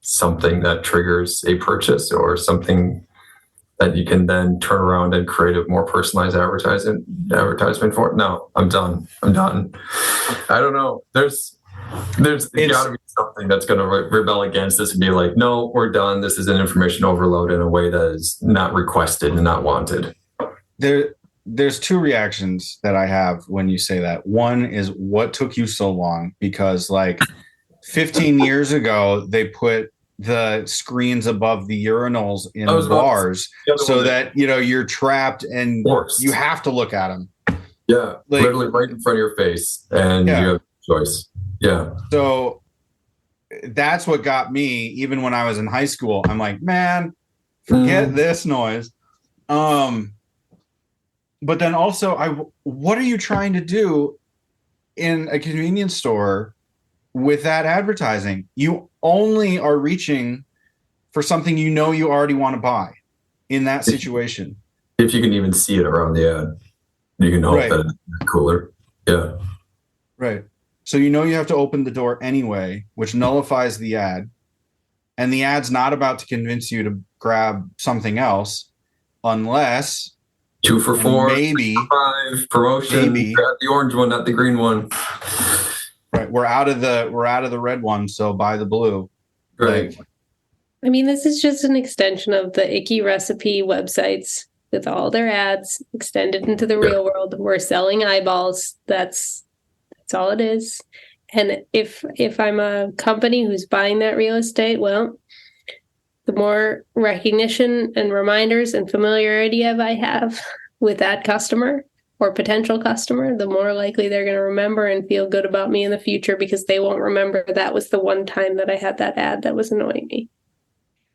S3: something that triggers a purchase or something that you can then turn around and create a more personalized advertisement for. No, I'm done. I don't know. There's got to be something that's going to rebel against this and be like, no, we're done. This is an information overload in a way that is not requested and not wanted.
S1: There's two reactions that I have when you say that. One is, what took you so long? Because 15 years ago, they put the screens above the urinals in bars so that, you're trapped and you have to look at them.
S3: Yeah. Literally right in front of your face, and you have a choice. Yeah.
S1: So that's what got me, even when I was in high school. I'm like, man, forget this noise. But then also, what are you trying to do in a convenience store with that advertising? You only are reaching for something you already want to buy in that situation.
S3: If you can even see it around the ad, you can hope that it's cooler. Yeah.
S1: Right. So you have to open the door anyway, which nullifies the ad. And the ad's not about to convince you to grab something else unless...
S3: 2 for $4,
S1: maybe
S3: 5 promotion. Grab the orange one, not the green one.
S1: Right, we're out of the red one, so buy the blue.
S3: Right.
S2: I mean, this is just an extension of the icky recipe websites with all their ads extended into the real world. We're selling eyeballs. That's all it is. And if I'm a company who's buying that real estate, well, the more recognition and reminders and familiarity I have with that customer or potential customer, the more likely they're going to remember and feel good about me in the future, because they won't remember that was the one time that I had that ad that was annoying me.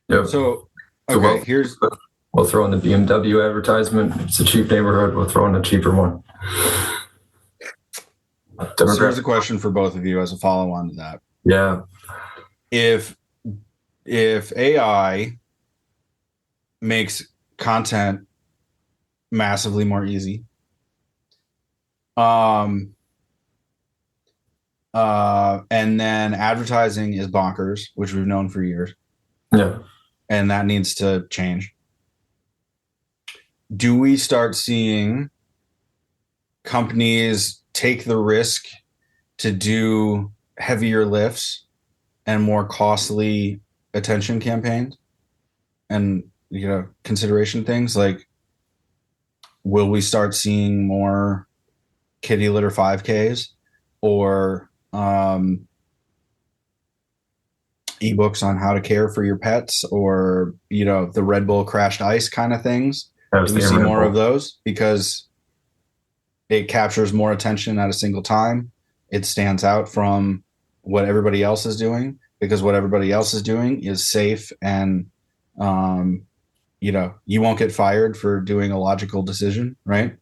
S3: Yep.
S1: So
S3: we'll throw in the BMW advertisement. It's a cheap neighborhood. We'll throw in a cheaper one.
S1: So here's a question for both of you as a follow-on to that.
S3: Yeah.
S1: If AI makes content massively more easy, And then advertising is bonkers, which we've known for years.
S3: Yeah.
S1: And that needs to change. Do we start seeing companies take the risk to do heavier lifts and more costly attention campaigns and, consideration things? Like, will we start seeing more kitty litter 5Ks or ebooks on how to care for your pets, or the Red Bull crashed ice kind of things? Do we see more of those because it captures more attention at a single time? It stands out from what everybody else is doing because what everybody else is doing is safe, and you won't get fired for doing a logical decision, right?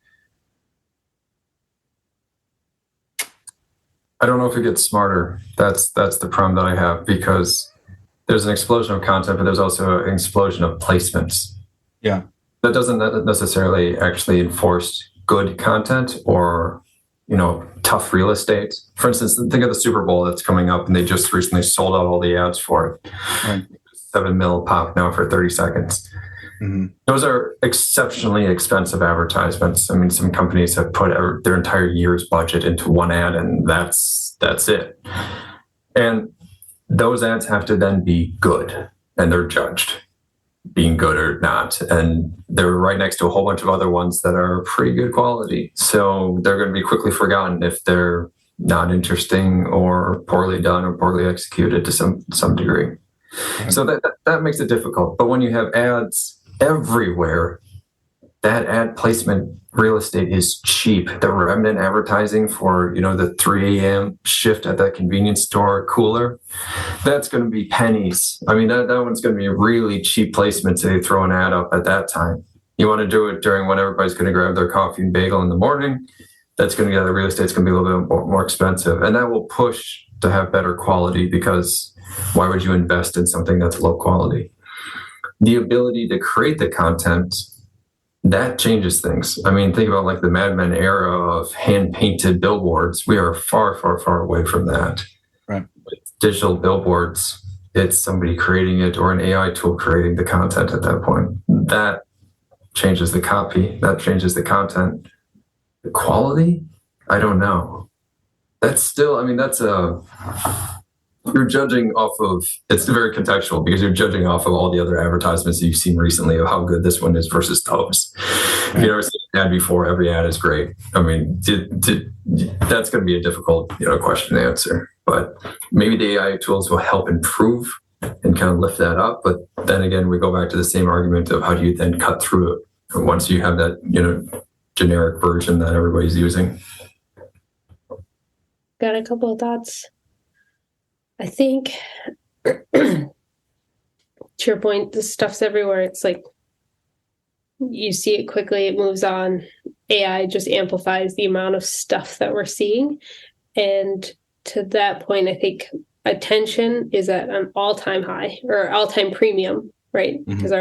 S3: I don't know if it gets smarter. That's the problem that I have, because there's an explosion of content, but there's also an explosion of placements.
S1: Yeah.
S3: That doesn't necessarily actually enforce good content or, tough real estate. For instance, think of the Super Bowl that's coming up, and they just recently sold out all the ads for it.
S1: Right.
S3: $7 million pop now for 30 seconds. Mm-hmm. Those are exceptionally expensive advertisements. I mean, some companies have put their entire year's budget into one ad, and that's it. And those ads have to then be good, and they're judged being good or not. And they're right next to a whole bunch of other ones that are pretty good quality. So they're going to be quickly forgotten if they're not interesting or poorly done or poorly executed to some degree. Right. So that makes it difficult. But when you have ads everywhere, that ad placement real estate is cheap. The remnant advertising for, the 3 a.m. shift at that convenience store cooler, that's going to be pennies. I mean, that one's going to be a really cheap placement to they throw an ad up at that time. You want to do it during when everybody's going to grab their coffee and bagel in the morning, that's going to get the real estate's going to be a little bit more expensive. And that will push to have better quality, because why would you invest in something that's low quality? The ability to create the content, that changes things. I mean, think about like the Mad Men era of hand-painted billboards. We are far, far, far away from that.
S1: Right.
S3: With digital billboards, it's somebody creating it or an AI tool creating the content at that point. That changes the copy. That changes the content. The quality? I don't know. That's still, you're judging off of, it's very contextual because you're judging off of all the other advertisements that you've seen recently of how good this one is versus those. If you've never seen an ad before, every ad is great. I mean, that's going to be a difficult question to answer. But maybe the AI tools will help improve and kind of lift that up. But then again, we go back to the same argument of how do you then cut through it once you have that generic version that everybody's using.
S2: Got a couple of thoughts. I think, to your point, this stuff's everywhere. It's like you see it quickly, it moves on. AI just amplifies the amount of stuff that we're seeing. And to that point, I think attention is at an all-time high or all-time premium, right? Because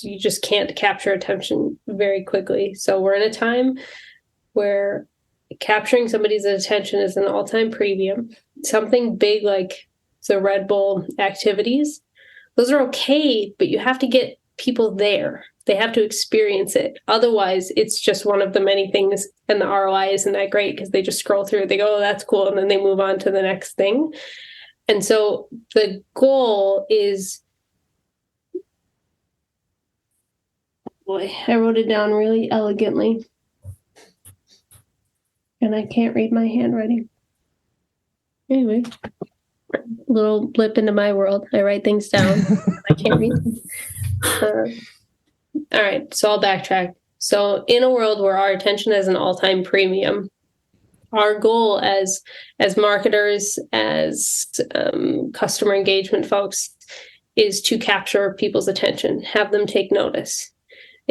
S2: you just can't capture attention very quickly. So we're in a time where capturing somebody's attention is an all-time premium. Something big like the Red Bull activities, those are okay, but you have to get people there. They have to experience it. Otherwise, it's just one of the many things, and the ROI isn't that great because they just scroll through it. They go, oh, that's cool, and then they move on to the next thing. And so the goal is, boy, I wrote it down really elegantly. And I can't read my handwriting. Anyway, little blip into my world. I write things down. I can't read them. All right, so I'll backtrack. So in a world where our attention is an all-time premium, our goal as marketers, as customer engagement folks, is to capture people's attention, have them take notice.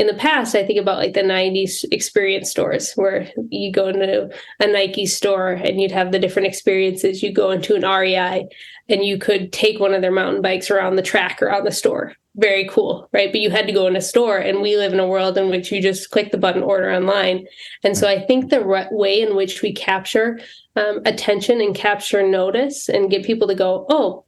S2: in the past, I think about like the 90s experience stores where you go into a Nike store and you'd have the different experiences. You go into an REI and you could take one of their mountain bikes around the track around the store. Very cool, right? But you had to go in a store, and we live in a world in which you just click the button, order online. And so I think the way in which we capture attention and capture notice and get people to go, oh,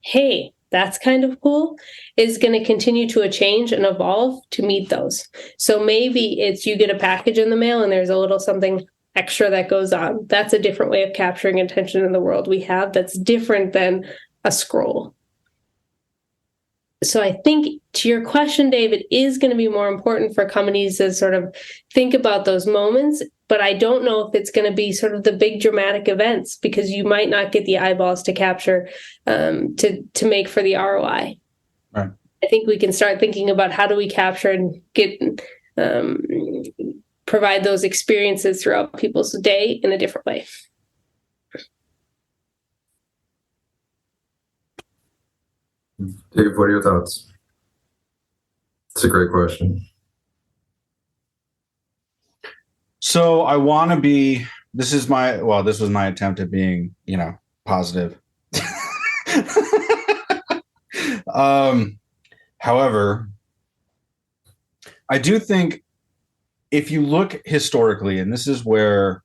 S2: hey, that's kind of cool, is going to continue to change and evolve to meet those. So maybe it's you get a package in the mail and there's a little something extra that goes on. That's a different way of capturing attention in the world we have that's different than a scroll. So I think to your question, Dave, it is going to be more important for companies to sort of think about those moments, but I don't know if it's going to be sort of the big dramatic events, because you might not get the eyeballs to capture to make for the ROI.
S1: Right.
S2: I think we can start thinking about how do we capture and get provide those experiences throughout people's day in a different way.
S3: Dave, what are your thoughts? It's a great question.
S1: So I want to be, this was my attempt at being, positive. However, I do think if you look historically, and this is where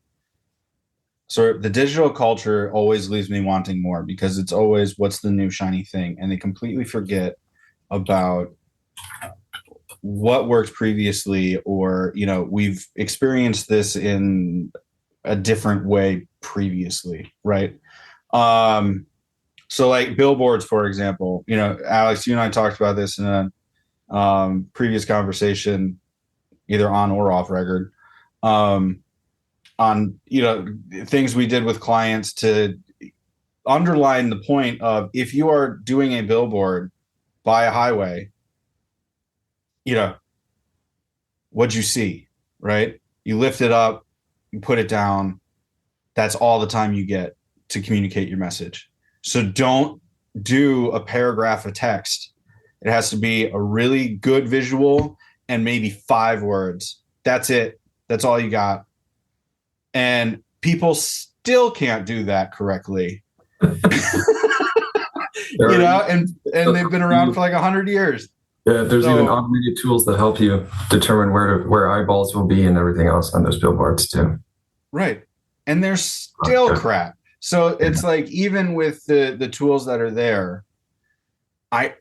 S1: sort of the digital culture always leaves me wanting more, because it's always what's the new shiny thing, and they completely forget about what worked previously, or we've experienced this in a different way previously, right? So like billboards, for example, Alex, you and I talked about this in a previous conversation, either on or off record, on things we did with clients to underline the point of, if you are doing a billboard by a highway, what'd you see, right? You lift it up, you put it down. That's all the time you get to communicate your message. So don't do a paragraph of text. It has to be a really good visual and maybe 5 words. That's it. That's all you got. And people still can't do that correctly. And they've been around for like 100 years.
S3: Yeah, there's even automated tools that help you determine where eyeballs will be and everything else on those billboards too.
S1: Right. And they're still crap. So it's like, even with the tools that are there, I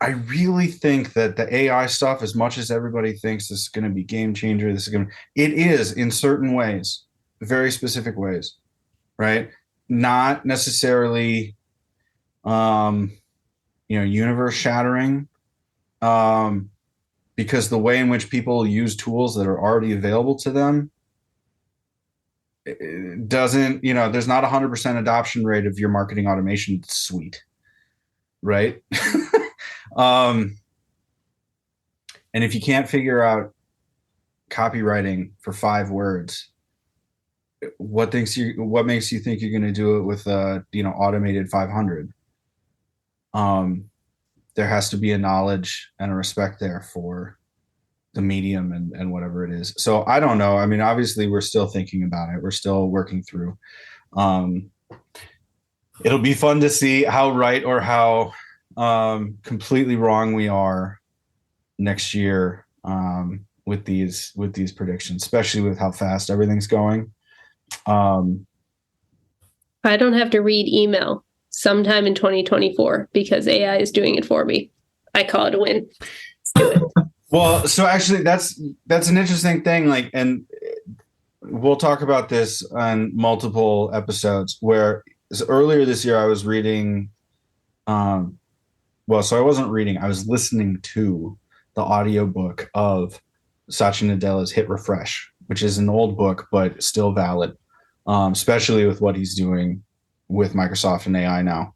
S1: really think that the AI stuff, as much as everybody thinks this is going to be game changer, it is in certain ways, very specific ways, right? Not necessarily, universe shattering, because the way in which people use tools that are already available to them, it doesn't, there's not 100% adoption rate of your marketing automation suite, right? And if you can't figure out copywriting for 5 words, what makes you think you're going to do it with automated 500? There has to be a knowledge and a respect there for the medium and whatever it is. So I don't know. I mean, obviously we're still thinking about it. We're still working through. It'll be fun to see how right or how completely wrong we are next year with these predictions, especially with how fast everything's going.
S2: I don't have to read email sometime in 2024 because AI is doing it for me. I call it a win. Let's do it.
S1: Well, so actually that's an interesting thing. Like, and we'll talk about this on multiple episodes, where earlier this year I was reading, so I wasn't reading, I was listening to the audiobook of Satya Nadella's Hit Refresh, which is an old book, but still valid, especially with what he's doing with Microsoft and AI now.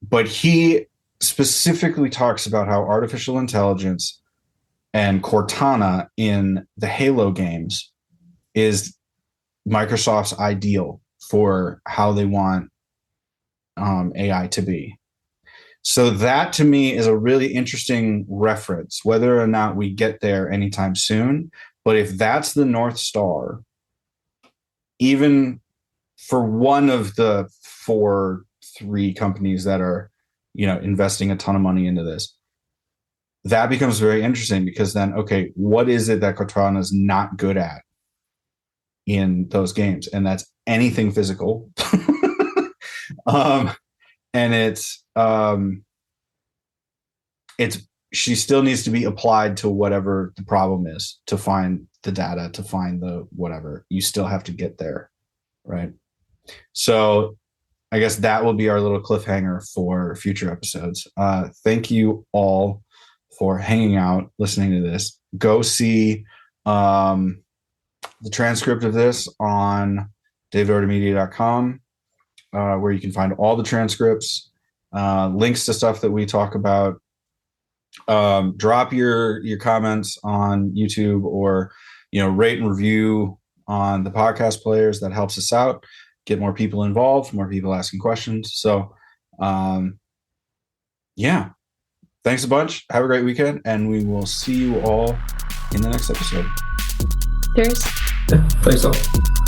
S1: But he specifically talks about how artificial intelligence and Cortana in the Halo games is Microsoft's ideal for how they want AI to be. So that to me is a really interesting reference, whether or not we get there anytime soon. But if that's the North Star, even for one of the 3 companies that are, investing a ton of money into this, that becomes very interesting, because then, okay, what is it that Cortana is not good at in those games? And that's anything physical. And it's she still needs to be applied to whatever the problem is, to find the data, to find the whatever. You still have to get there, right? So I guess that will be our little cliffhanger for future episodes. Thank you all for hanging out, listening to this. Go see the transcript of this on davedoughertymedia.com, where you can find all the transcripts, links to stuff that we talk about. Drop your comments on YouTube, or rate and review on the podcast players. That helps us out, get more people involved, more people asking questions. So yeah, thanks a bunch. Have a great weekend, and we will see you all in the next episode.
S2: Cheers.
S3: Yeah, thanks all.